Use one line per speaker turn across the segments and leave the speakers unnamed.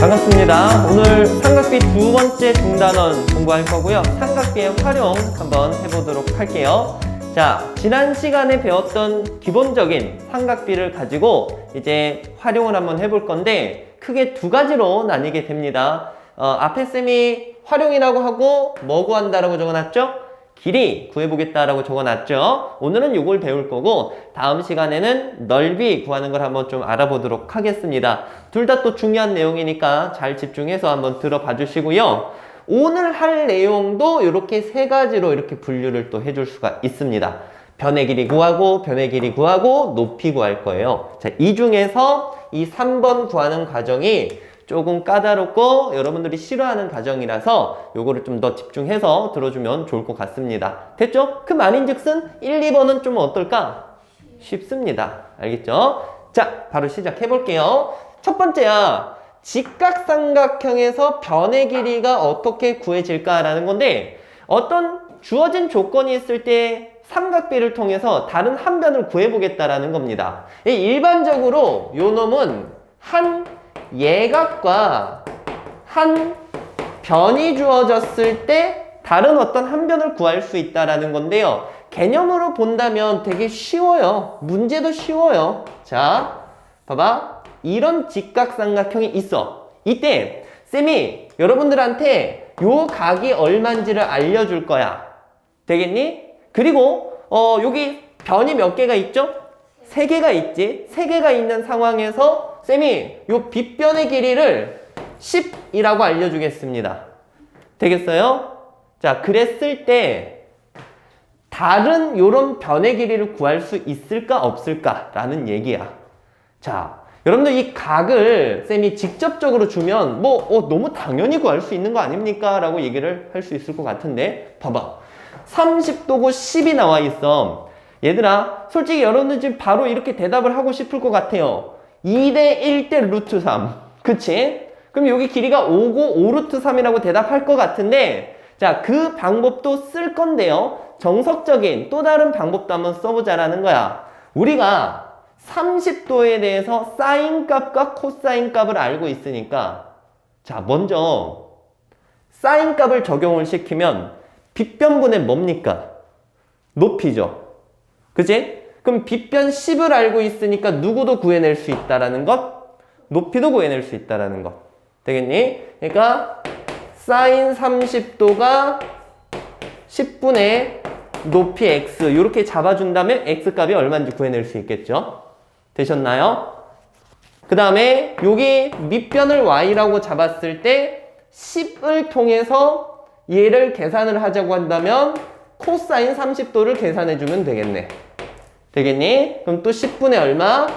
반갑습니다. 오늘 삼각비 두 번째 중단원 공부할 거고요. 삼각비의 활용 한번 해보도록 할게요. 자, 지난 시간에 배웠던 기본적인 삼각비를 가지고 이제 활용을 한번 해볼 건데 크게 두 가지로 나뉘게 됩니다. 앞에 쌤이 활용이라고 하고 뭐 구한다라고 적어놨죠? 길이 구해보겠다라고 적어놨죠. 오늘은 이걸 배울 거고 다음 시간에는 넓이 구하는 걸 한번 좀 알아보도록 하겠습니다. 둘 다 또 중요한 내용이니까 잘 집중해서 한번 들어봐 주시고요. 오늘 할 내용도 이렇게 세 가지로 이렇게 분류를 또 해줄 수가 있습니다. 변의 길이 구하고 변의 길이 구하고 높이 구할 거예요. 자, 이 중에서 이 3번 구하는 과정이 조금 까다롭고 여러분들이 싫어하는 과정이라서 요거를 좀 더 집중해서 들어주면 좋을 것 같습니다. 됐죠? 그 말인즉슨 1, 2번은 좀 어떨까? 쉽습니다. 알겠죠? 자, 바로 시작해 볼게요. 첫 번째야, 직각삼각형에서 변의 길이가 어떻게 구해질까라는 건데, 어떤 주어진 조건이 있을 때 삼각비를 통해서 다른 한 변을 구해보겠다라는 겁니다. 일반적으로 요 놈은 한 예각과 한 변이 주어졌을 때 다른 어떤 한 변을 구할 수 있다라는 건데요. 개념으로 본다면 되게 쉬워요. 문제도 쉬워요. 자, 봐봐. 이런 직각삼각형이 있어. 이때 쌤이 여러분들한테 요 각이 얼마인지를 알려줄 거야. 되겠니? 그리고 여기 변이 몇 개가 있죠? 3개가 있지. 3개가 있는 상황에서 쌤이 요 빗변의 길이를 10이라고 알려주겠습니다. 되겠어요? 자, 그랬을 때 다른 요런 변의 길이를 구할 수 있을까 없을까 라는 얘기야. 자, 여러분들 이 각을 쌤이 직접적으로 주면 너무 당연히 구할 수 있는 거 아닙니까? 라고 얘기를 할 수 있을 것 같은데 봐봐. 30도고 10이 나와 있어. 얘들아, 솔직히 여러분들 지금 바로 이렇게 대답을 하고 싶을 것 같아요. 2대 1대 루트 3. 그치? 그럼 여기 길이가 5고 5 루트 3이라고 대답할 것 같은데, 자, 그 방법도 쓸 건데요. 정석적인 또 다른 방법도 한번 써보자라는 거야. 우리가 30도에 대해서 사인 값과 코사인 값을 알고 있으니까, 자, 먼저 사인 값을 적용을 시키면 빗변분의 뭡니까? 높이죠. 그치? 그럼 빗변 10을 알고 있으니까 누구도 구해낼 수 있다라는 것, 높이도 구해낼 수 있다라는 것. 되겠니? 그러니까 사인 30도가 10분의 높이 x 이렇게 잡아준다면 x 값이 얼마인지 구해낼 수 있겠죠? 되셨나요? 그 다음에 여기 밑변을 y라고 잡았을 때 10을 통해서 얘를 계산을 하자고 한다면 코사인 30도를 계산해주면 되겠네. 되겠니? 그럼 또 10분의 얼마?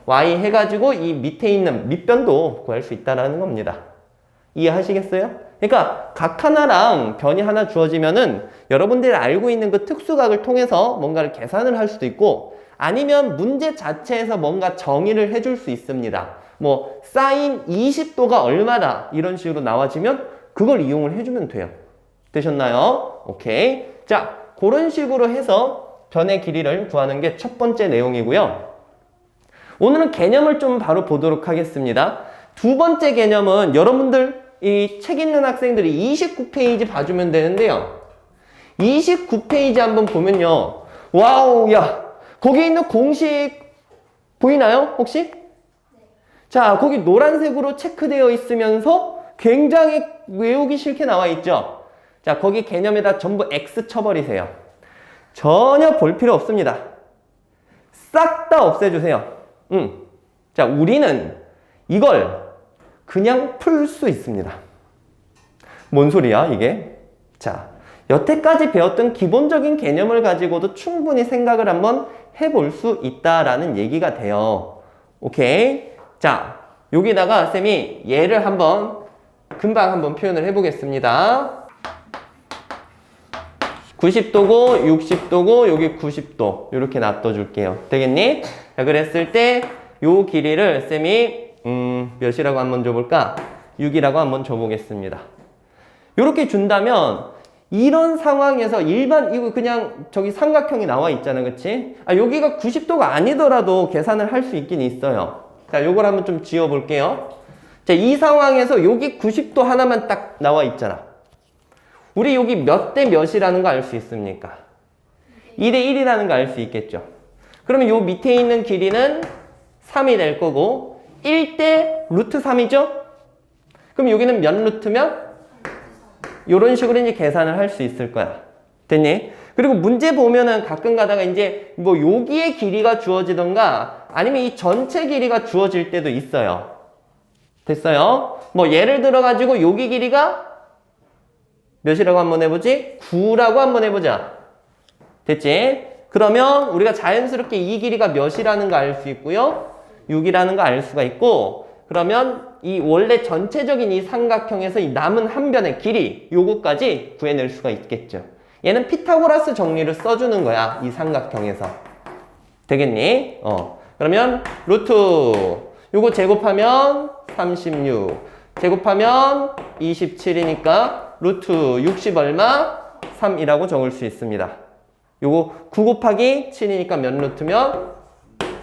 y 해가지고 이 밑에 있는 밑변도 구할 수 있다는 겁니다. 이해하시겠어요? 그러니까 각 하나랑 변이 하나 주어지면은 여러분들이 알고 있는 그 특수각을 통해서 뭔가를 계산을 할 수도 있고 아니면 문제 자체에서 뭔가 정의를 해줄 수 있습니다. 뭐 사인 20도가 얼마다 이런 식으로 나와지면 그걸 이용을 해주면 돼요. 되셨나요? 오케이. 자, 그런 식으로 해서 변의 길이를 구하는 게 첫 번째 내용이고요. 오늘은 개념을 좀 바로 보도록 하겠습니다. 두 번째 개념은 여러분들 이 책 읽는 학생들이 29페이지 봐주면 되는데요. 29페이지 한번 보면요. 와우, 야, 거기 있는 공식 보이나요? 혹시? 자, 거기 노란색으로 체크되어 있으면서 굉장히 외우기 싫게 나와 있죠? 자, 거기 개념에다 전부 X 쳐버리세요. 전혀 볼 필요 없습니다. 싹 다 없애주세요. 자, 우리는 이걸 그냥 풀 수 있습니다. 뭔 소리야, 이게? 자, 여태까지 배웠던 기본적인 개념을 가지고도 충분히 생각을 한번 해볼 수 있다라는 얘기가 돼요. 오케이? 자, 여기다가 쌤이 얘를 금방 한번 표현을 해보겠습니다. 90도고 60도고 여기 90도 이렇게 놔둬줄게요. 되겠니? 자, 그랬을 때 요 길이를 쌤이 몇이라고 한번 줘볼까? 6이라고 한번 줘보겠습니다. 이렇게 준다면 이런 상황에서 이거 그냥 저기 삼각형이 나와 있잖아, 그치? 여기가 90도가 아니더라도 계산을 할 수 있긴 있어요. 자, 요걸 한번 좀 지워볼게요. 자, 이 상황에서 여기 90도 하나만 딱 나와 있잖아. 우리 여기 몇 대 몇이라는 거 알 수 있습니까? 2대 1이라는 거 알 수 있겠죠. 그러면 요 밑에 있는 길이는 3이 될 거고 1대 루트 3이죠? 그럼 여기는 몇 루트면? 이런 식으로 이제 계산을 할 수 있을 거야. 됐니? 그리고 문제 보면은 가끔 가다가 이제 뭐 여기의 길이가 주어지던가 아니면 이 전체 길이가 주어질 때도 있어요. 됐어요? 뭐 예를 들어 가지고 여기 길이가 몇이라고 한번 해보지? 9라고 한번 해보자. 됐지? 그러면 우리가 자연스럽게 이 길이가 몇이라는 거 알 수 있고요. 6이라는 거 알 수가 있고 그러면 이 원래 전체적인 이 삼각형에서 이 남은 한 변의 길이 요거까지 구해낼 수가 있겠죠. 얘는 피타고라스 정리를 써주는 거야. 이 삼각형에서. 되겠니? 그러면 루트 요거 제곱하면 36 제곱하면 27이니까 루트 60 얼마? 3이라고 적을 수 있습니다. 요거 9 곱하기 7이니까 몇 루트면?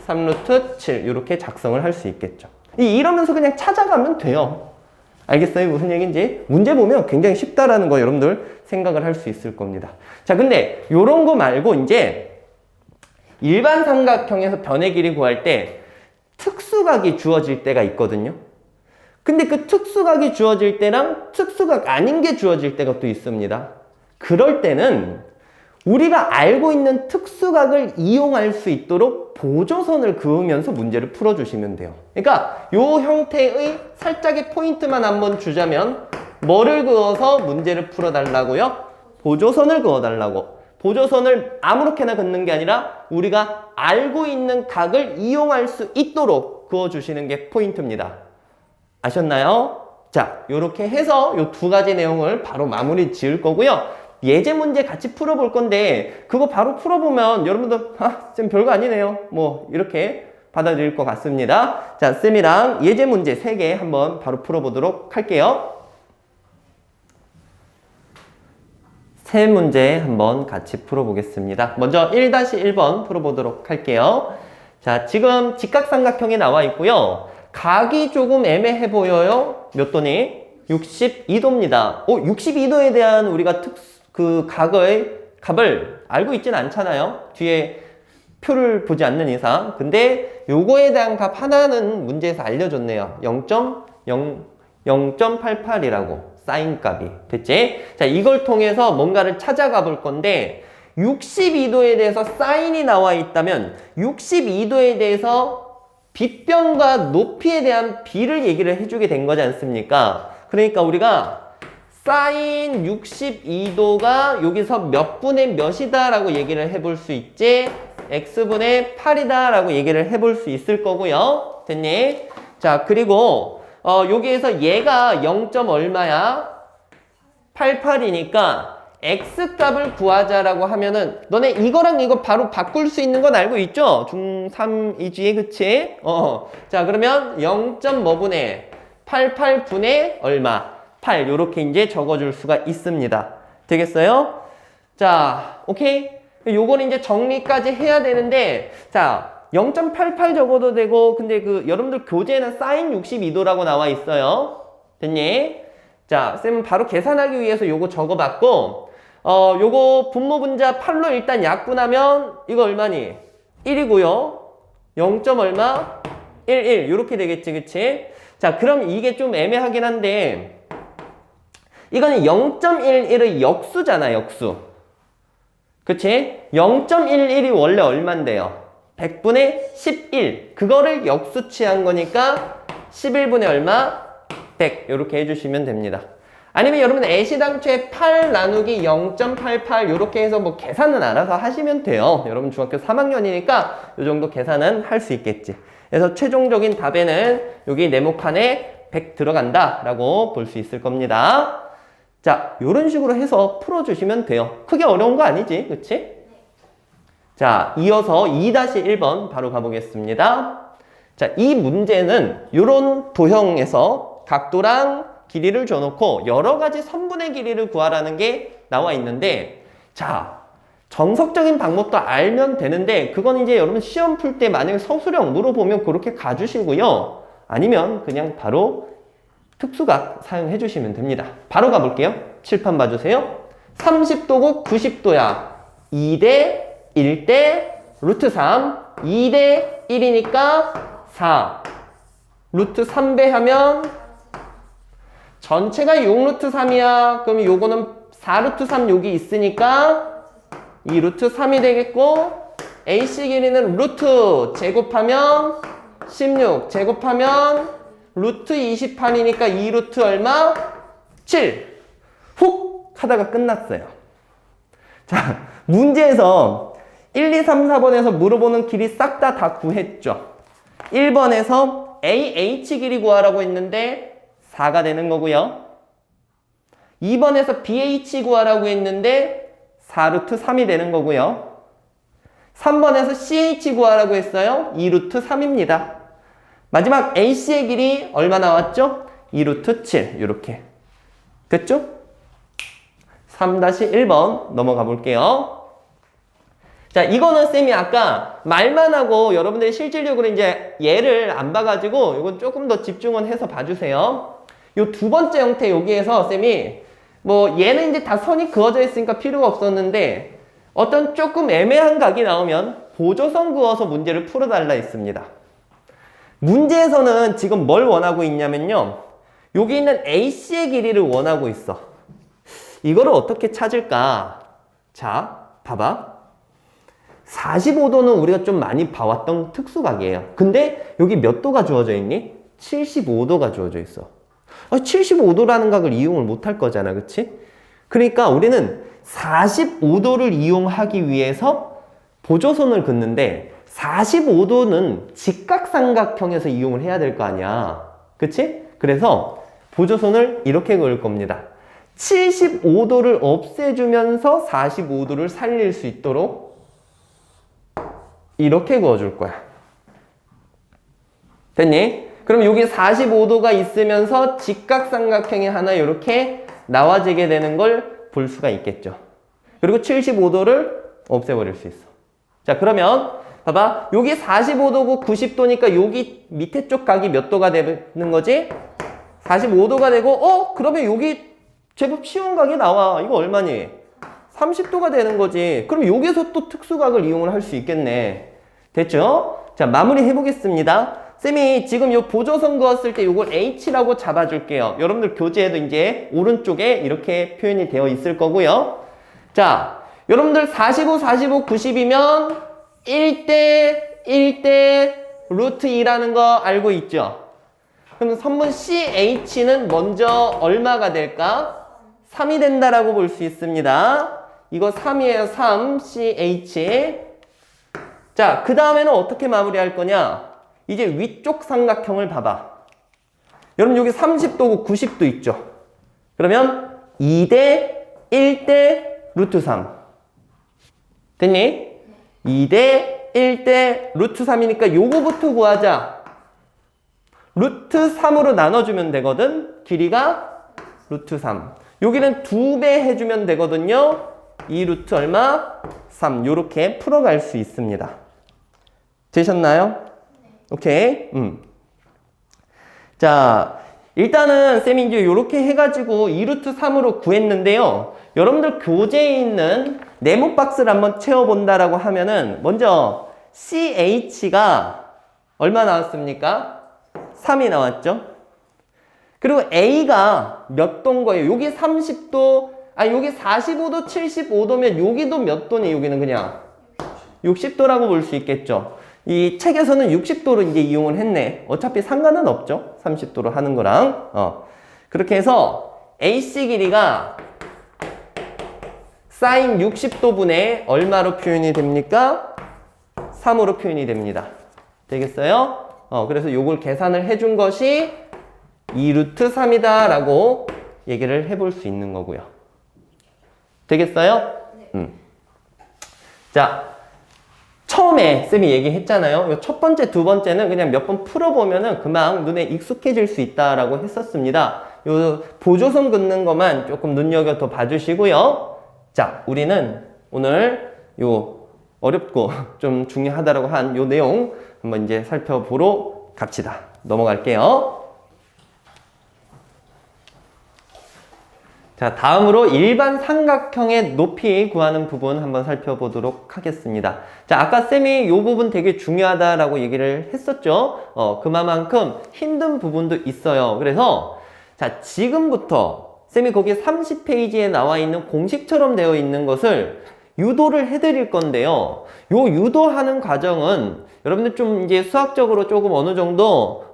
3루트 7 이렇게 작성을 할 수 있겠죠. 이러면서 그냥 찾아가면 돼요. 알겠어요? 무슨 얘기인지? 문제 보면 굉장히 쉽다라는 거 여러분들 생각을 할 수 있을 겁니다. 자, 근데 요런 거 말고 이제 일반 삼각형에서 변의 길이 구할 때 특수각이 주어질 때가 있거든요. 근데 그 특수각이 주어질 때랑 특수각 아닌 게 주어질 때가 또 있습니다. 그럴 때는 우리가 알고 있는 특수각을 이용할 수 있도록 보조선을 그으면서 문제를 풀어주시면 돼요. 그러니까 이 형태의 살짝의 포인트만 한번 주자면 뭐를 그어서 문제를 풀어달라고요? 보조선을 그어달라고. 보조선을 아무렇게나 긋는 게 아니라 우리가 알고 있는 각을 이용할 수 있도록 그어주시는 게 포인트입니다. 아셨나요? 자, 이렇게 해서 이 두 가지 내용을 바로 마무리 지을 거고요. 예제 문제 같이 풀어볼 건데 그거 바로 풀어보면 여러분들 쌤 별거 아니네요. 뭐 이렇게 받아들일 것 같습니다. 자, 쌤이랑 예제 문제 3개 한번 바로 풀어보도록 할게요. 세 문제 한번 같이 풀어보겠습니다. 먼저 1-1번 풀어보도록 할게요. 자, 지금 직각삼각형이 나와 있고요. 각이 조금 애매해 보여요. 몇 도니? 62도입니다. 62도에 대한 우리가 그 값을 알고 있진 않잖아요. 뒤에 표를 보지 않는 이상. 근데 요거에 대한 값 하나는 문제에서 알려줬네요. 0.88이라고 사인 값이. 됐지? 자, 이걸 통해서 뭔가를 찾아가 볼 건데 62도에 대해서 사인이 나와 있다면 62도에 대해서 빗변과 높이에 대한 비를 얘기를 해주게 된 거지 않습니까? 그러니까 우리가 사인 62도가 여기서 몇 분의 몇이다 라고 얘기를 해볼 수 있지? x분의 8이다 라고 얘기를 해볼 수 있을 거고요. 됐니? 자, 그리고 여기에서 얘가 0. 얼마야? 88이니까 x값을 구하자라고 하면은 너네 이거랑 이거 바로 바꿀 수 있는 건 알고 있죠? 중3이지, 그치? 자, 그러면 0. 뭐분의 88분의 얼마? 8 요렇게 이제 적어줄 수가 있습니다. 되겠어요? 자, 오케이? 요건 이제 정리까지 해야 되는데 자, 0.88 적어도 되고 근데 그 여러분들 교재에는 사인 62도라고 나와 있어요. 됐니? 자, 쌤은 바로 계산하기 위해서 요거 적어봤고 요거 분모 분자 8로 일단 약분하면 이거 얼마니? 1이고요. 0. 얼마? 11 요렇게 되겠지, 그치? 자, 그럼 이게 좀 애매하긴 한데 이거는 0.11의 역수잖아, 역수. 그치? 0.11이 원래 얼만데요? 100분의 11. 그거를 역수 취한 거니까 11분의 얼마? 100. 이렇게 해주시면 됩니다. 아니면 여러분 애시당초에 8 나누기 0.88 이렇게 해서 뭐 계산은 알아서 하시면 돼요. 여러분 중학교 3학년이니까 이 정도 계산은 할 수 있겠지. 그래서 최종적인 답에는 여기 네모칸에 100 들어간다 라고 볼 수 있을 겁니다. 자, 이런 식으로 해서 풀어주시면 돼요. 크게 어려운 거 아니지, 그치? 자, 이어서 2-1번 바로 가보겠습니다. 자, 이 문제는 이런 도형에서 각도랑 길이를 줘놓고 여러 가지 선분의 길이를 구하라는 게 나와 있는데, 자, 정석적인 방법도 알면 되는데 그건 이제 여러분 시험 풀 때 만약에 서술형 물어보면 그렇게 가주시고요. 아니면 그냥 바로 특수각 사용해 주시면 됩니다. 바로 가볼게요. 칠판 봐주세요. 30도고 90도야. 2대 1대 루트 3. 2대 1이니까 4. 루트 3배 하면 전체가 6 루트 3이야. 그럼 요거는 4 루트 3 여기 있으니까 2 루트 3이 되겠고, AC 길이는 루트 제곱하면 16 제곱하면 루트 28이니까 2 루트 얼마? 7. 훅 하다가 끝났어요. 자, 문제에서 1, 2, 3, 4번에서 물어보는 길이 싹 다 구했죠. 1번에서 AH 길이 구하라고 했는데 4가 되는 거고요. 2번에서 BH 구하라고 했는데 4 루트 3이 되는 거고요. 3번에서 CH 구하라고 했어요. 2 루트 3입니다. 마지막 AC의 길이 얼마 나왔죠? 2 루트 7. 이렇게 됐죠? 3-1번 넘어가 볼게요. 자, 이거는 쌤이 아까 말만 하고 여러분들이 실질적으로 이제 얘를 안 봐가지고 이건 조금 더 집중은 해서 봐주세요. 요 두 번째 형태 여기에서 쌤이 뭐 얘는 이제 다 선이 그어져 있으니까 필요가 없었는데 어떤 조금 애매한 각이 나오면 보조선 그어서 문제를 풀어달라 했습니다. 문제에서는 지금 뭘 원하고 있냐면요. 여기 있는 AC의 길이를 원하고 있어. 이거를 어떻게 찾을까? 자, 봐봐. 45도는 우리가 좀 많이 봐왔던 특수각이에요. 근데 여기 몇 도가 주어져 있니? 75도가 주어져 있어. 75도라는 각을 이용을 못 할 거잖아. 그치? 그러니까 우리는 45도를 이용하기 위해서 보조선을 긋는데 45도는 직각삼각형에서 이용을 해야 될 거 아니야. 그치? 그래서 보조선을 이렇게 그을 겁니다. 75도를 없애주면서 45도를 살릴 수 있도록 이렇게 그어줄 거야. 됐니? 그럼 여기 45도가 있으면서 직각삼각형이 하나 이렇게 나와지게 되는 걸 볼 수가 있겠죠. 그리고 75도를 없애버릴 수 있어. 자, 그러면 봐봐. 여기 45도고 90도니까 여기 밑에 쪽 각이 몇 도가 되는 거지? 45도가 되고, 그러면 여기 제법 쉬운 각이 나와. 이거 얼마니? 30도가 되는 거지. 그럼 여기서 또 특수각을 이용을 할 수 있겠네. 됐죠? 자, 마무리 해보겠습니다. 쌤이 지금 요 보조선 그었을 때 요걸 H라고 잡아줄게요. 여러분들 교재에도 이제 오른쪽에 이렇게 표현이 되어 있을 거고요. 자, 여러분들 45, 90이면 1대 루트 2라는 거 알고 있죠? 그럼 선분 CH는 먼저 얼마가 될까? 3이 된다라고 볼 수 있습니다. 이거 3이에요. 3, CH. 자, 그 다음에는 어떻게 마무리할 거냐? 이제 위쪽 삼각형을 봐봐. 여러분 여기 30도고 90도 있죠? 그러면 2대 1대 루트 3. 됐니? 2대 1대 루트 3이니까 요거부터 구하자. 루트 3으로 나눠주면 되거든. 길이가 루트 3. 여기는 2배 해주면 되거든요. 2 루트 얼마? 3. 요렇게 풀어갈 수 있습니다. 되셨나요? 오케이. 자, 일단은 쌤이 이제 요렇게 해가지고 2 루트 3으로 구했는데요. 여러분들 교재에 있는 네모 박스를 한번 채워본다라고 하면은 먼저 CH가 얼마 나왔습니까? 3이 나왔죠? 그리고 A가 몇 도인 거예요? 여기 30도, 여기 45도, 75도면 여기도 몇 도니? 여기는 그냥 60도라고 볼 수 있겠죠? 이 책에서는 60도로 이제 이용을 했네. 어차피 상관은 없죠. 30도로 하는 거랑. 그렇게 해서 AC 길이가 사인 60도분의 얼마로 표현이 됩니까? 3으로 표현이 됩니다. 되겠어요? 그래서 요걸 계산을 해준 것이 2 루트 3이다 라고 얘기를 해볼 수 있는 거고요. 되겠어요? 네. 자, 처음에 쌤이 얘기했잖아요. 요 첫 번째, 두 번째는 그냥 몇 번 풀어보면은 금방 눈에 익숙해질 수 있다라고 했었습니다. 요 보조선 긋는 것만 조금 눈여겨서 봐주시고요. 자, 우리는 오늘 요 어렵고 좀 중요하다라고 한 요 내용 한번 이제 살펴보러 갑시다. 넘어갈게요. 자, 다음으로 일반 삼각형의 높이 구하는 부분 한번 살펴보도록 하겠습니다. 자, 아까 쌤이 이 부분 되게 중요하다라고 얘기를 했었죠. 그만큼 힘든 부분도 있어요. 그래서 자, 지금부터 쌤이 거기 30페이지에 나와 있는 공식처럼 되어 있는 것을 유도를 해드릴 건데요. 요 유도하는 과정은 여러분들 좀 이제 수학적으로 조금 어느 정도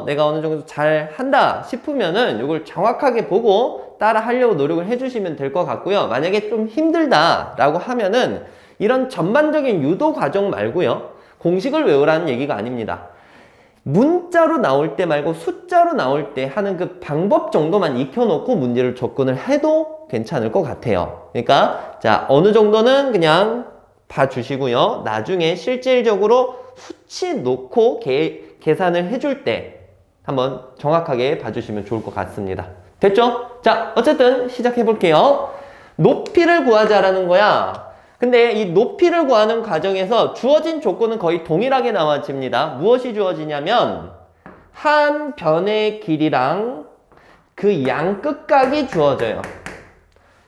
내가 어느 정도 잘 한다 싶으면은 이걸 정확하게 보고 따라 하려고 노력을 해주시면 될 것 같고요. 만약에 좀 힘들다라고 하면은 이런 전반적인 유도 과정 말고요. 공식을 외우라는 얘기가 아닙니다. 문자로 나올 때 말고 숫자로 나올 때 하는 그 방법 정도만 익혀놓고 문제를 접근을 해도 괜찮을 것 같아요. 그러니까 자, 어느 정도는 그냥 봐주시고요. 나중에 실질적으로 수치 놓고 계산을 해줄 때 한번 정확하게 봐주시면 좋을 것 같습니다. 됐죠? 자, 어쨌든 시작해 볼게요. 높이를 구하자라는 거야. 근데 이 높이를 구하는 과정에서 주어진 조건은 거의 동일하게 나와집니다. 무엇이 주어지냐면 한 변의 길이랑 그 양끝각이 주어져요.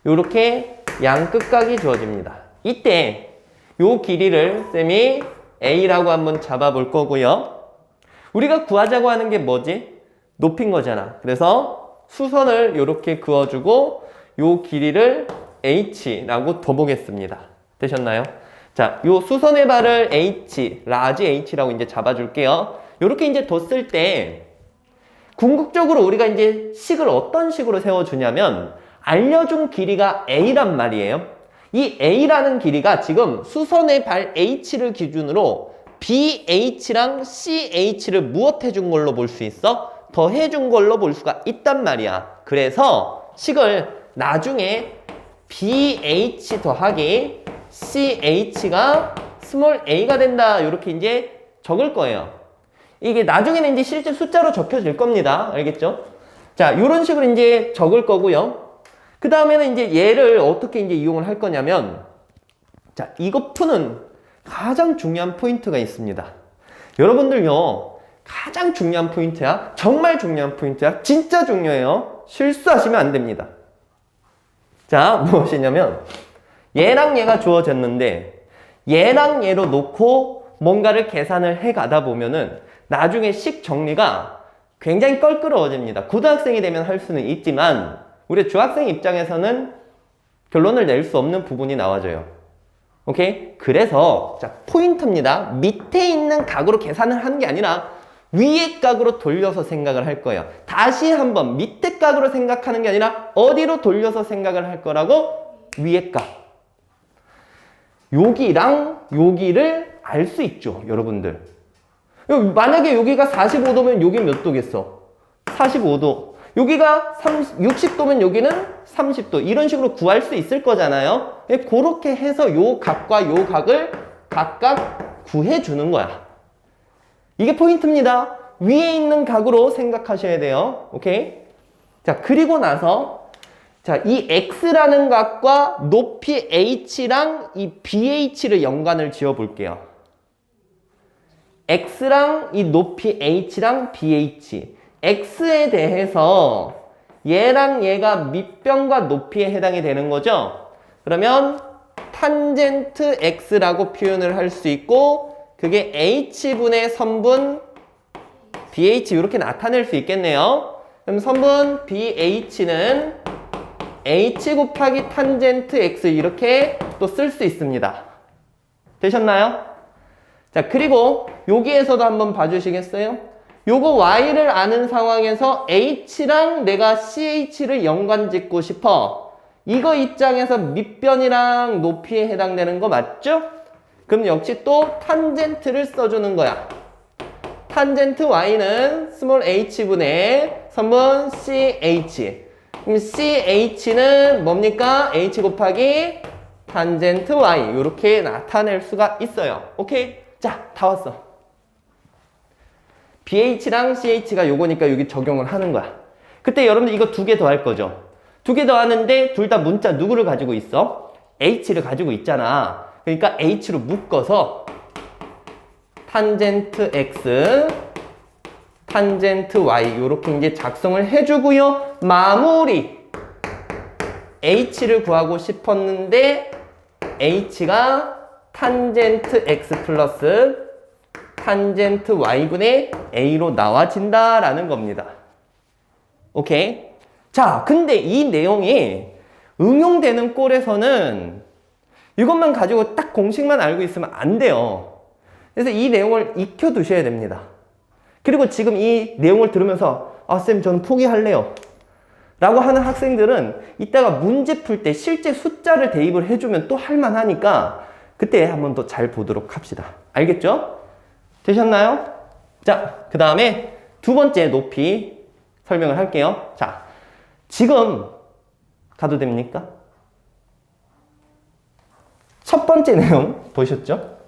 요렇게 양끝각이 주어집니다. 이때 요 길이를 쌤이 A라고 한번 잡아볼 거고요. 우리가 구하자고 하는 게 뭐지? 높인 거잖아. 그래서 수선을 이렇게 그어주고 요 길이를 H라고 둬보겠습니다. 되셨나요? 자, 요 수선의 발을 H, 라지 H라고 이제 잡아줄게요. 요렇게 이제 뒀을 때 궁극적으로 우리가 이제 식을 어떤 식으로 세워주냐면 알려준 길이가 A란 말이에요. 이 A라는 길이가 지금 수선의 발 H를 기준으로 BH랑 CH를 무엇해준 걸로 볼 수 있어? 더해준 걸로 볼 수가 있단 말이야. 그래서 식을 나중에 BH 더하기 CH가 스몰 a가 된다. 이렇게 이제 적을 거예요. 이게 나중에는 이제 실제 숫자로 적혀질 겁니다. 알겠죠? 자, 이런 식으로 이제 적을 거고요. 그 다음에는 이제 얘를 어떻게 이제 이용을 할 거냐면, 자, 이거 푸는 가장 중요한 포인트가 있습니다. 여러분들요, 가장 중요한 포인트야. 정말 중요한 포인트야. 진짜 중요해요. 실수하시면 안 됩니다. 자, 무엇이냐면, 얘랑 얘가 주어졌는데 얘랑 얘로 놓고 뭔가를 계산을 해 가다 보면은 나중에 식 정리가 굉장히 껄끄러워집니다. 고등학생이 되면 할 수는 있지만 우리 중학생 입장에서는 결론을 낼 수 없는 부분이 나와져요. 오케이? 그래서 자, 포인트입니다. 밑에 있는 각으로 계산을 하는 게 아니라 위에 각으로 돌려서 생각을 할 거예요. 다시 한번 밑에 각으로 생각하는 게 아니라 어디로 돌려서 생각을 할 거라고? 위에 각. 여기랑 여기를 알 수 있죠, 여러분들. 만약에 여기가 45도면 여기 몇 도겠어? 45도. 여기가 60도면 여기는 30도. 이런 식으로 구할 수 있을 거잖아요. 그렇게 해서 요 각과 요 각을 각각 구해주는 거야. 이게 포인트입니다. 위에 있는 각으로 생각하셔야 돼요. 오케이? 자, 그리고 나서 자, 이 X라는 각과 높이 H랑 이 BH를 연관을 지어 볼게요. X랑 이 높이 H랑 BH. X에 대해서 얘랑 얘가 밑변과 높이에 해당이 되는 거죠. 그러면 탄젠트 X라고 표현을 할 수 있고 그게 H분의 선분 BH 이렇게 나타낼 수 있겠네요. 그럼 선분 BH는 H 곱하기 탄젠트 X 이렇게 또 쓸 수 있습니다. 되셨나요? 자, 그리고 여기에서도 한번 봐주시겠어요? 요거 Y를 아는 상황에서 H랑 내가 CH를 연관 짓고 싶어. 이거 입장에서 밑변이랑 높이에 해당되는 거 맞죠? 그럼 역시 또 탄젠트를 써주는 거야. 탄젠트 Y는 스몰 h분의 선분 CH. 그럼 CH는 뭡니까? H 곱하기 탄젠트 Y 이렇게 나타낼 수가 있어요. 오케이? 자, 다 왔어. BH랑 CH가 요거니까 여기 적용을 하는 거야. 그때 여러분들 이거 두 개 더 할 거죠. 두 개 더 하는데 둘 다 문자 누구를 가지고 있어? H를 가지고 있잖아. 그러니까 H로 묶어서 탄젠트 X 탄젠트 Y 이렇게 이제 작성을 해주고요. 마무리. h를 구하고 싶었는데 h가 탄젠트 x 플러스 탄젠트 y분의 a로 나와진다라는 겁니다. 오케이? 자, 근데 이 내용이 응용되는 꼴에서는 이것만 가지고 딱 공식만 알고 있으면 안 돼요. 그래서 이 내용을 익혀두셔야 됩니다. 그리고 지금 이 내용을 들으면서 아, 쌤, 저는 포기할래요 라고 하는 학생들은 이따가 문제 풀 때 실제 숫자를 대입을 해주면 또 할만하니까 그때 한번 더 잘 보도록 합시다. 알겠죠? 되셨나요? 자, 그 다음에 두 번째 높이 설명을 할게요. 자, 지금 가도 됩니까? 첫 번째 내용 보셨죠?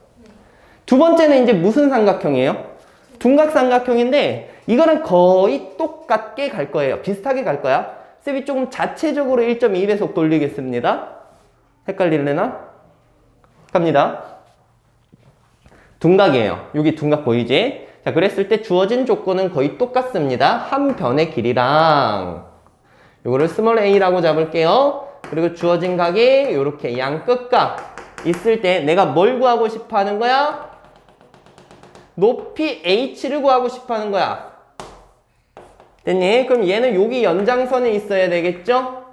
두 번째는 이제 무슨 삼각형이에요? 둔각삼각형인데 이거는 거의 똑같게 갈 거예요. 비슷하게 갈 거야. 쌤이 조금 자체적으로 1.2배속 돌리겠습니다. 헷갈릴래나? 갑니다. 둔각이에요. 여기 둔각 보이지? 자, 그랬을 때 주어진 조건은 거의 똑같습니다. 한 변의 길이랑 요거를 스몰 a라고 잡을게요. 그리고 주어진 각이 이렇게 양끝각 있을 때 내가 뭘 구하고 싶어 하는 거야? 높이 h를 구하고 싶어 하는 거야. 됐니? 그럼 얘는 여기 연장선에 있어야 되겠죠?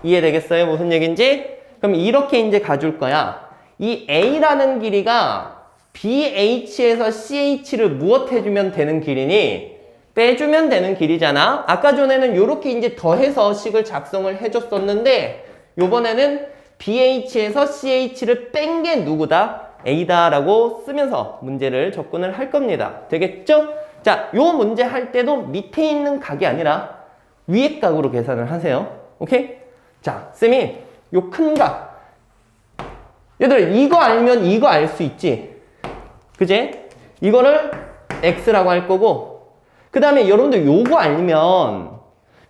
이해되겠어요? 무슨 얘기인지? 그럼 이렇게 이제 가줄 거야. 이 a라는 길이가 bh에서 ch를 무엇 해주면 되는 길이니? 빼주면 되는 길이잖아. 아까 전에는 이렇게 이제 더해서 식을 작성을 해줬었는데 요번에는 bh에서 ch를 뺀 게 누구다? a다 라고 쓰면서 문제를 접근을 할 겁니다. 되겠죠? 자, 요 문제 할 때도 밑에 있는 각이 아니라 위에 각으로 계산을 하세요. 오케이? 자, 쌤이 요 큰 각. 얘들 이거 알면 이거 알 수 있지? 그제? 이거를 x라고 할 거고 그 다음에 여러분들 요거 알면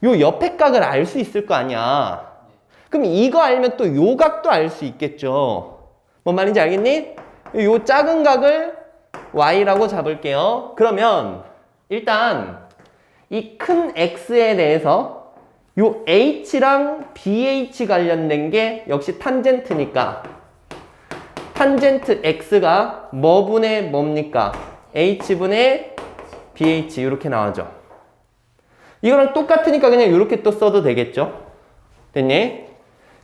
요 옆에 각을 알 수 있을 거 아니야. 그럼 이거 알면 또 요 각도 알 수 있겠죠. 뭔 말인지 알겠니? 요 작은 각을 y라고 잡을게요. 그러면 일단 이 큰 x에 대해서 요 h랑 bh 관련된 게 역시 탄젠트니까 탄젠트 x가 뭐분의 뭡니까? h분의 bh 이렇게 나오죠. 이거랑 똑같으니까 그냥 이렇게 또 써도 되겠죠. 됐니?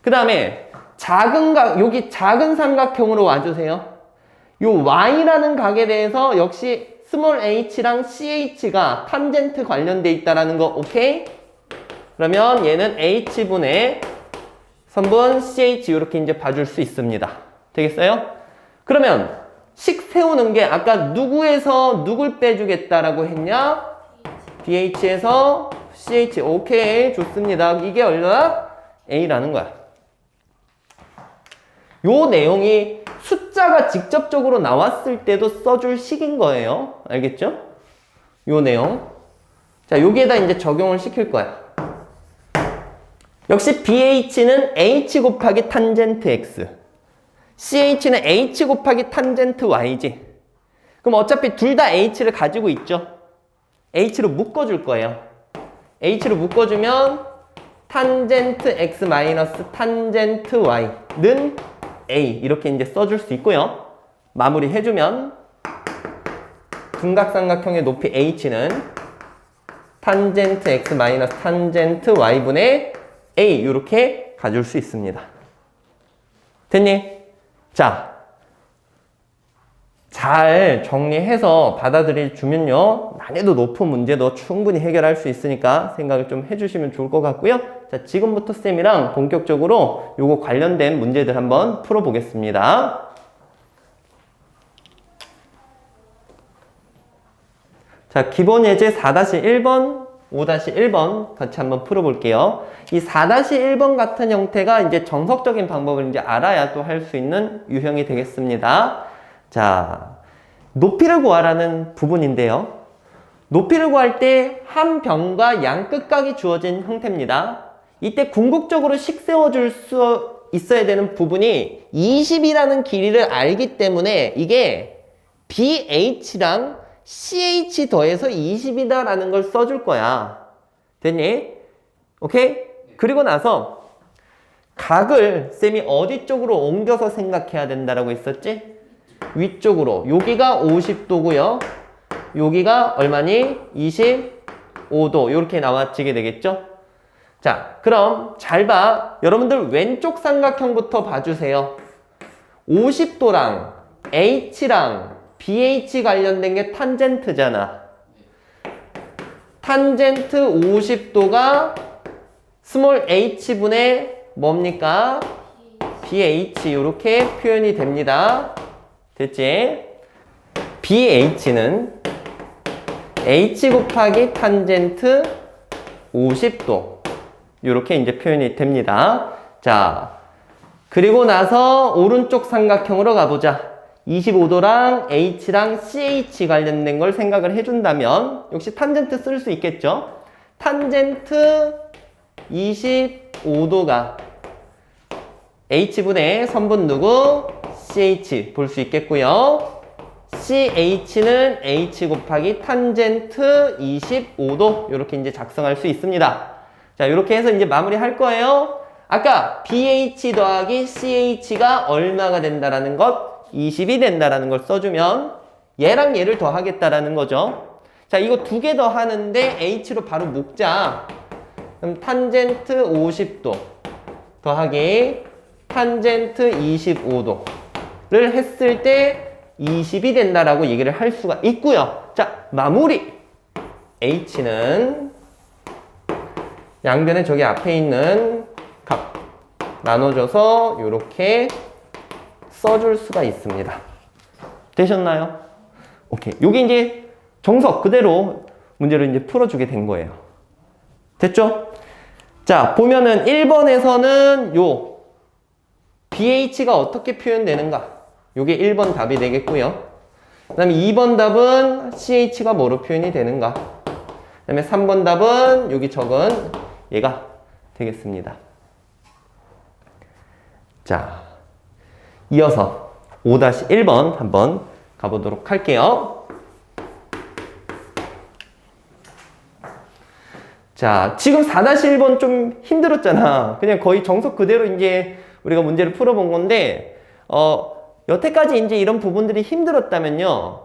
그 다음에 작은 각, 여기 작은 삼각형으로 와주세요. 요 y라는 각에 대해서 역시 스몰 h랑 ch가 탄젠트 관련돼 있다라는 거 오케이? 그러면 얘는 h분의 선분 ch 이렇게 이제 봐줄 수 있습니다. 되겠어요? 그러면 식 세우는 게 아까 누구에서 누굴 빼주겠다라고 했냐? bh에서 ch. 오케이, 좋습니다. 이게 얼마나? a라는 거야. 요 내용이 숫자가 직접적으로 나왔을 때도 써줄 식인 거예요. 알겠죠? 요 내용. 자, 여기에다 이제 적용을 시킬 거야. 역시 bh는 h 곱하기 탄젠트 x. ch는 h 곱하기 탄젠트 y지. 그럼 어차피 둘 다 h를 가지고 있죠. h로 묶어줄 거예요. h로 묶어주면 탄젠트 x 마이너스 탄젠트 y는 a 이렇게 이제 써줄 수 있고요. 마무리 해주면 둔각삼각형의 높이 h는 탄젠트 x 마이너스 탄젠트 y분의 a 이렇게 가줄 수 있습니다. 됐니? 자, 잘 정리해서 받아들여 주면요 난이도 높은 문제도 충분히 해결할 수 있으니까 생각을 좀 해주시면 좋을 것 같고요. 자, 지금부터 쌤이랑 본격적으로 요거 관련된 문제들 한번 풀어보겠습니다. 자, 기본 예제 4-1번, 5-1번 같이 한번 풀어볼게요. 이 4-1번 같은 형태가 이제 정석적인 방법을 이제 알아야 또 할 수 있는 유형이 되겠습니다. 자, 높이를 구하라는 부분인데요. 높이를 구할 때 한 변과 양 끝각이 주어진 형태입니다. 이때 궁극적으로 식 세워줄 수 있어야 되는 부분이 20이라는 길이를 알기 때문에 이게 BH랑 CH 더해서 20이다라는 걸 써줄 거야. 됐니? 오케이? 그리고 나서 각을 쌤이 어디 쪽으로 옮겨서 생각해야 된다라고 했었지? 위쪽으로. 여기가 50도고요. 여기가 얼마니? 25도. 이렇게 나와지게 되겠죠? 자, 그럼 잘 봐. 여러분들 왼쪽 삼각형부터 봐주세요. 50도랑 H랑 BH 관련된 게 탄젠트잖아. 탄젠트 50도가 스몰 h분의 뭡니까? BH 이렇게 표현이 됩니다. 됐지? BH는 H 곱하기 탄젠트 50도 이렇게 이제 표현이 됩니다. 자, 그리고 나서 오른쪽 삼각형으로 가보자. 25도랑 H랑 CH 관련된 걸 생각을 해준다면 역시 탄젠트 쓸 수 있겠죠? 탄젠트 25도가 H분의 선분 누구? CH 볼 수 있겠고요. CH는 H 곱하기 탄젠트 25도 이렇게 이제 작성할 수 있습니다. 자, 이렇게 해서 이제 마무리 할 거예요. 아까 BH 더하기 CH가 얼마가 된다라는 것? 20이 된다라는 걸 써주면 얘랑 얘를 더하겠다라는 거죠. 자, 이거 두 개 더 하는데 H로 바로 묶자. 그럼 탄젠트 50도 더하기 탄젠트 25도를 했을 때 20이 된다라고 얘기를 할 수가 있고요. 자, 마무리. H는 양변에 저기 앞에 있는 값 나눠줘서 이렇게 써줄 수가 있습니다. 되셨나요? 오케이. 요게 이제 정석 그대로 문제를 이제 풀어주게 된 거예요. 됐죠? 자, 보면은 1번에서는 요 BH가 어떻게 표현되는가? 요게 1번 답이 되겠고요. 그 다음에 2번 답은 CH가 뭐로 표현이 되는가? 그 다음에 3번 답은 여기 적은 얘가 되겠습니다. 자, 이어서 5-1번 한번 가보도록 할게요. 자, 지금 4-1번 좀 힘들었잖아. 그냥 거의 정석 그대로 이제 우리가 문제를 풀어본 건데, 여태까지 이제 이런 부분들이 힘들었다면요.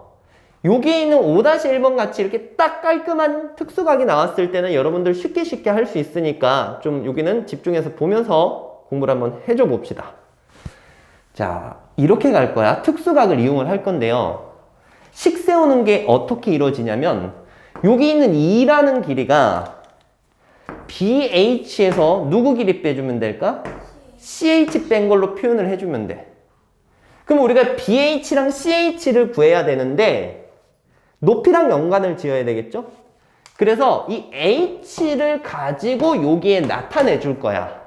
여기 있는 5-1번 같이 이렇게 딱 깔끔한 특수각이 나왔을 때는 여러분들 쉽게 할 수 있으니까 좀 여기는 집중해서 보면서 공부를 한번 해줘 봅시다. 자, 이렇게 갈 거야. 특수각을 이용을 할 건데요. 식 세우는 게 어떻게 이루어지냐면 여기 있는 2라는 길이가 BH에서 누구 길이 빼주면 될까? CH 뺀 걸로 표현을 해주면 돼. 그럼 우리가 BH랑 CH를 구해야 되는데 높이랑 연관을 지어야 되겠죠? 그래서 이 H를 가지고 여기에 나타내 줄 거야.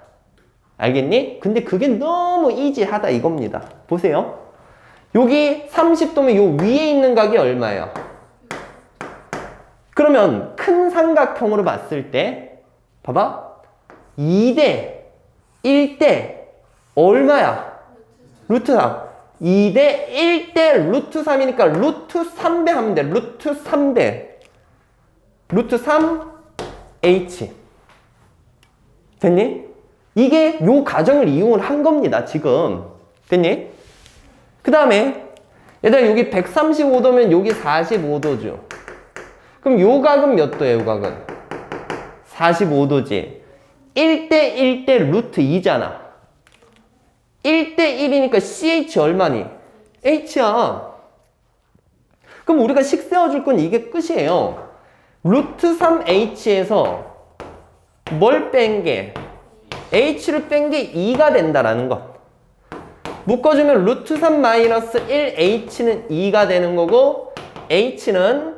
알겠니? 근데 그게 너무 이지하다 이겁니다. 보세요. 여기 30도면 요 위에 있는 각이 얼마예요? 그러면 큰 삼각형으로 봤을 때 봐봐. 2대 1대 얼마야? 루트 3. 2대 1대 루트 3이니까 루트 3배 하면 돼. 루트 3배. 루트 3 H. 됐니? 이게 요 가정을 이용을 한 겁니다. 지금. 됐니? 그 다음에 얘들아 여기 135도면 여기 45도죠. 그럼 요 각은 몇 도예요? 요 각은 45도지. 1대 1대 루트 2잖아. 1대 1이니까 CH 얼마니? H야. 그럼 우리가 식 세워줄 건 이게 끝이에요. 루트 3H에서 뭘 뺀 게? H를 뺀 게 2가 된다라는 것. 묶어주면 루트 3 마이너스 1 H는 2가 되는 거고 H는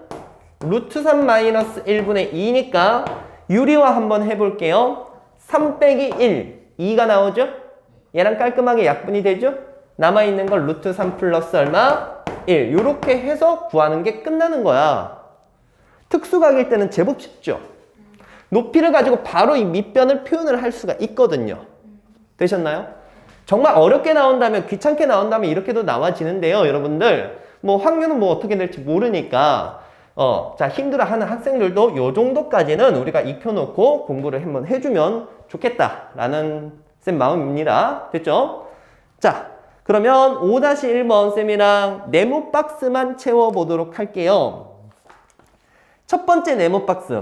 루트 3 마이너스 1분의 2니까 유리화 한번 해볼게요. 3 빼기 1, 2가 나오죠? 얘랑 깔끔하게 약분이 되죠? 남아있는 걸 루트 3 플러스 얼마? 1. 이렇게 해서 구하는 게 끝나는 거야. 특수각일 때는 제법 쉽죠? 높이를 가지고 바로 이 밑변을 표현을 할 수가 있거든요. 되셨나요? 정말 어렵게 나온다면, 귀찮게 나온다면 이렇게도 나와지는데요, 여러분들. 뭐 확률은 뭐 어떻게 될지 모르니까 자, 힘들어하는 학생들도 요 정도까지는 우리가 익혀놓고 공부를 한번 해주면 좋겠다라는 쌤 마음입니다. 됐죠? 자, 그러면 5-1번 쌤이랑 네모 박스만 채워보도록 할게요. 첫 번째 네모 박스.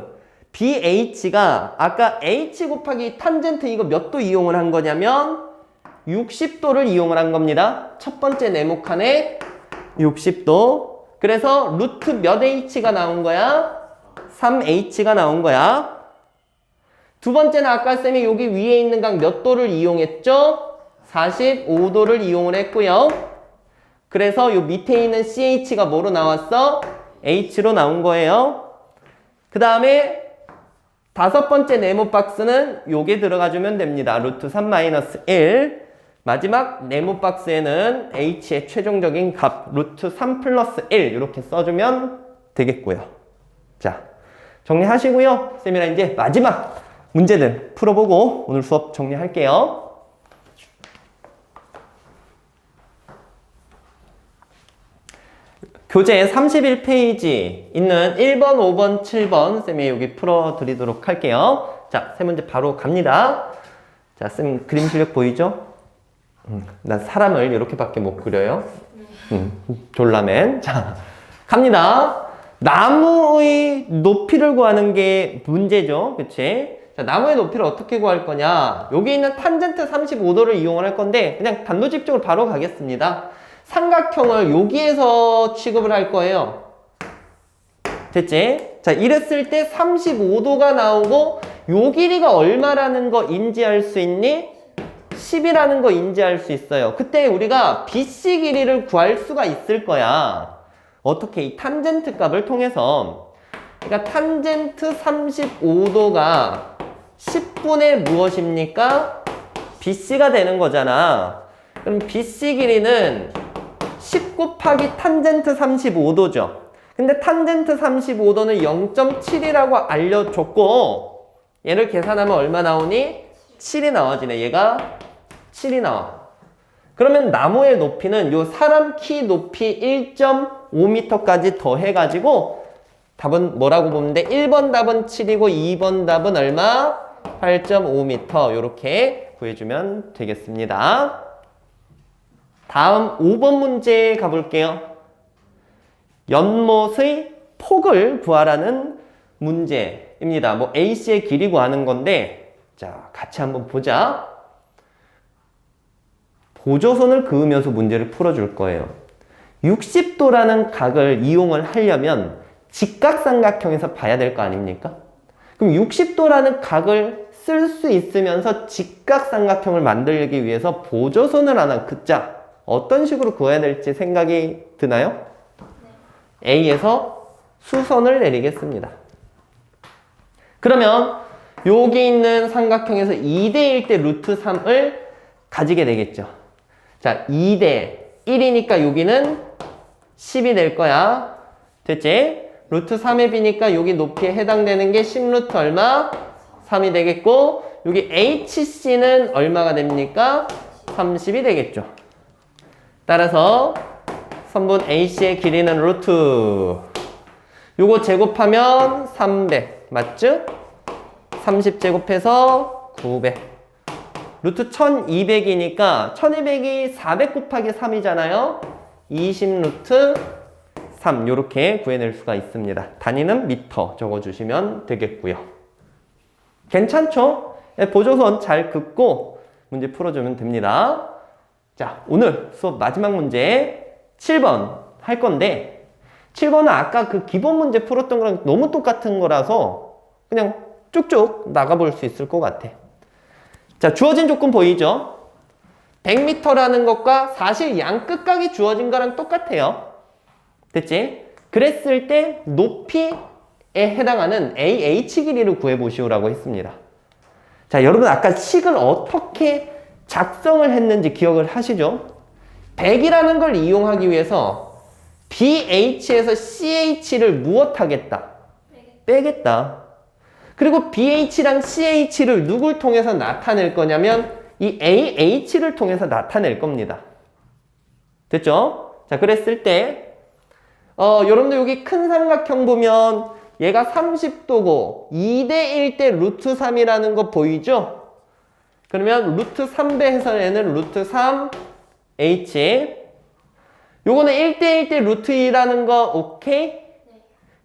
BH가 아까 H 곱하기 탄젠트 이거 몇 도 이용을 한 거냐면 60도를 이용을 한 겁니다. 첫 번째 네모칸에 60도. 그래서 루트 몇 H가 나온 거야? 3H가 나온 거야. 두 번째는 아까 쌤이 여기 위에 있는 각 몇 도를 이용했죠? 45도를 이용을 했고요. 그래서 요 밑에 있는 CH가 뭐로 나왔어? H로 나온 거예요. 그 다음에 다섯 번째 네모 박스는 요게 들어가주면 됩니다. 루트 3-1. 마지막 네모 박스에는 H의 최종적인 값 루트 3+1 이렇게 써주면 되겠고요. 자, 정리하시고요. 쌤이랑 이제 마지막 문제들 풀어보고 오늘 수업 정리할게요. 교재 31페이지 있는 1번, 5번, 7번 쌤이 여기 풀어드리도록 할게요. 자, 세 문제 바로 갑니다. 자, 쌤 그림 실력 보이죠? 난 사람을 이렇게밖에 못 그려요. 졸라맨. 자, 갑니다. 나무의 높이를 구하는 게 문제죠. 그치? 자, 나무의 높이를 어떻게 구할 거냐? 여기 있는 탄젠트 35도를 이용을 할 건데 그냥 단도직입적으로 바로 가겠습니다. 삼각형을 여기에서 취급을 할 거예요. 됐지? 자, 이랬을 때 35도가 나오고 요 길이가 얼마라는 거 인지할 수 있니? 10이라는 거 인지할 수 있어요. 그때 우리가 BC 길이를 구할 수가 있을 거야. 어떻게? 이 탄젠트 값을 통해서. 그러니까 탄젠트 35도가 10분의 무엇입니까? BC가 되는 거잖아. 그럼 BC 길이는 10 곱하기 탄젠트 35도죠. 근데 탄젠트 35도는 0.7이라고 알려줬고 얘를 계산하면 얼마 나오니? 7이 나와지네. 얘가 7이 나와. 그러면 나무의 높이는 요 사람 키 높이 1.5m까지 더해가지고 답은 뭐라고 보면 돼? 1번 답은 7이고 2번 답은 얼마? 8.5m 이렇게 구해주면 되겠습니다. 다음 5번 문제 가볼게요. 연못의 폭을 구하라는 문제입니다. 뭐 AC의 길이 구하는 건데 자, 같이 한번 보자. 보조선을 그으면서 문제를 풀어줄 거예요. 60도라는 각을 이용을 하려면 직각삼각형에서 봐야 될 거 아닙니까? 그럼 60도라는 각을 쓸 수 있으면서 직각삼각형을 만들기 위해서 보조선을 하나 긋자. 어떤 식으로 그어야 될지 생각이 드나요? 네. A에서 수선을 내리겠습니다. 그러면 여기 있는 삼각형에서 2대1 대 루트 3을 가지게 되겠죠. 자, 2대 1이니까 여기는 10이 될 거야. 됐지? 루트 3의 b니까 여기 높이에 해당되는 게 10루트 얼마? 3이 되겠고 여기 HC는 얼마가 됩니까? 30이 되겠죠. 따라서 선분 AC의 길이는 루트 요거 제곱하면 300 맞죠? 30 제곱해서 900 루트 1200이니까 1200이 400 곱하기 3이잖아요. 20 루트 3 요렇게 구해낼 수가 있습니다. 단위는 미터 적어주시면 되겠고요. 괜찮죠? 보조선 잘 긋고 문제 풀어주면 됩니다. 자, 오늘 수업 마지막 문제 7번 할 건데 7번은 아까 그 기본 문제 풀었던 거랑 너무 똑같은 거라서 그냥 쭉쭉 나가볼 수 있을 것 같아. 자, 주어진 조건 보이죠? 100m라는 것과 사실 양끝각이 주어진 거랑 똑같아요. 됐지? 그랬을 때 높이에 해당하는 AH 길이를 구해보시오라고 했습니다. 자, 여러분 아까 식을 어떻게 작성을 했는지 기억을 하시죠? 100이라는 걸 이용하기 위해서 BH에서 CH를 무엇하겠다? 빼겠다. 그리고 BH랑 CH를 누굴 통해서 나타낼 거냐면 이 AH를 통해서 나타낼 겁니다. 됐죠? 자, 그랬을 때 여러분들 여기 큰 삼각형 보면 얘가 30도고 2대 1대 루트 3이라는 거 보이죠? 그러면 루트 3배 해서 얘는 루트 3h. 요거는 1대1 대 루트 2라는 거 오케이?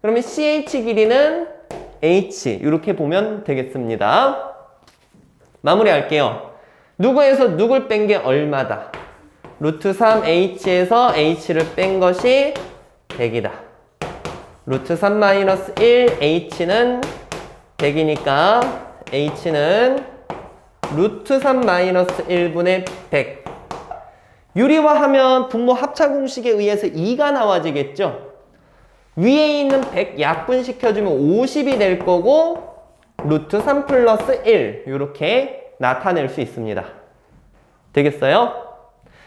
그러면 ch 길이는 h. 이렇게 보면 되겠습니다. 마무리할게요. 누구에서 누굴 뺀 게 얼마다? 루트 3h에서 h를 뺀 것이 100이다. 루트 3 마이너스 1 h는 100이니까 h는 루트 3 마이너스 1분의 100. 유리화하면 분모 합차 공식에 의해서 2가 나와지겠죠? 위에 있는 100 약분시켜주면 50이 될 거고 루트 3 플러스 1 이렇게 나타낼 수 있습니다. 되겠어요?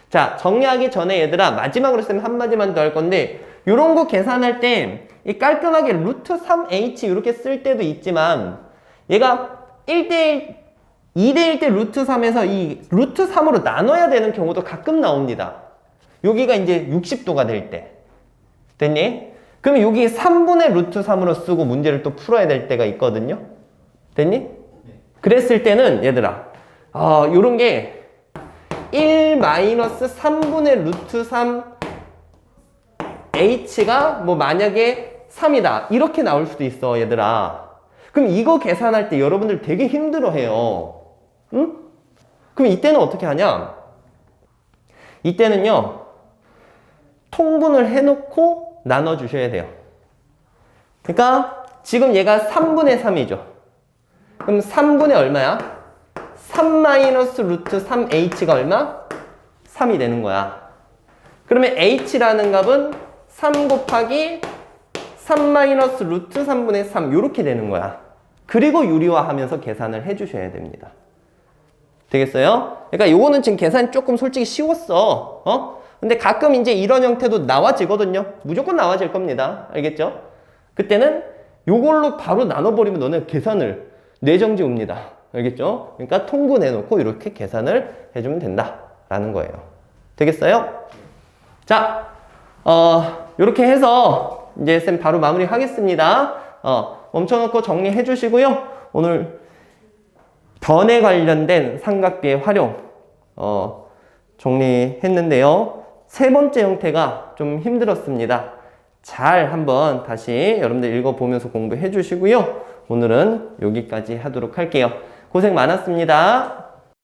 자, 정리하기 전에 얘들아 마지막으로 쌤 한마디만 더 할 건데 이런 거 계산할 때 이 깔끔하게 루트 3h 이렇게 쓸 때도 있지만 얘가 1대1 2대1 때 루트 3에서 이 루트 3으로 나눠야 되는 경우도 가끔 나옵니다. 여기가 이제 60도가 될 때. 됐니? 그럼 여기 3분의 루트 3으로 쓰고 문제를 또 풀어야 될 때가 있거든요. 됐니? 그랬을 때는 얘들아 요런 게 1 마이너스 3분의 루트 3 h가 뭐 만약에 3이다 이렇게 나올 수도 있어 얘들아. 그럼 이거 계산할 때 여러분들 되게 힘들어해요. 응? 그럼 이때는 어떻게 하냐? 이때는요 통분을 해놓고 나눠주셔야 돼요. 그러니까 지금 얘가 3분의 3이죠. 그럼 3분의 얼마야? 3 마이너스 루트 3h가 얼마? 3이 되는 거야. 그러면 h라는 값은 3 곱하기 3 마이너스 루트 3분의 3 이렇게 되는 거야. 그리고 유리화하면서 계산을 해주셔야 됩니다. 되겠어요? 그러니까 요거는 지금 계산이 조금 솔직히 쉬웠어. 근데 가끔 이제 이런 형태도 나와지거든요. 무조건 나와질 겁니다. 알겠죠? 그때는 요걸로 바로 나눠버리면 너네 계산을 뇌정지 옵니다. 알겠죠? 그러니까 통분해놓고 이렇게 계산을 해주면 된다라는 거예요. 되겠어요? 자, 요렇게 해서 이제 쌤 바로 마무리 하겠습니다. 멈춰놓고 정리해 주시고요. 오늘 변에 관련된 삼각비의 활용 정리했는데요. 세 번째 형태가 좀 힘들었습니다. 잘 한번 다시 여러분들 읽어보면서 공부해 주시고요. 오늘은 여기까지 하도록 할게요. 고생 많았습니다.